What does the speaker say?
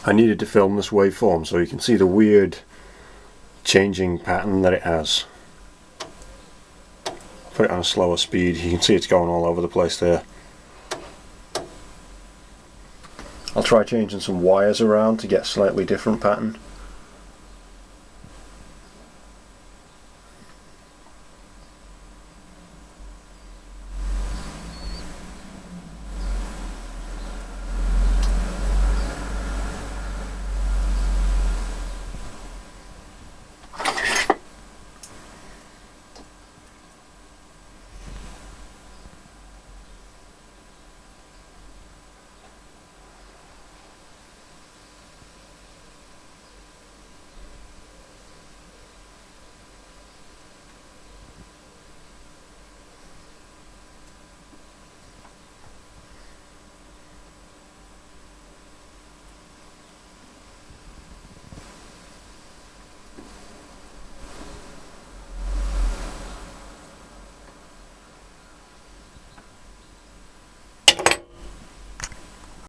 I needed to film this waveform so you can see the weird changing pattern that it has. Put it on a slower speed, you can see it's going all over the place there. I'll try changing some wires around to get a slightly different pattern.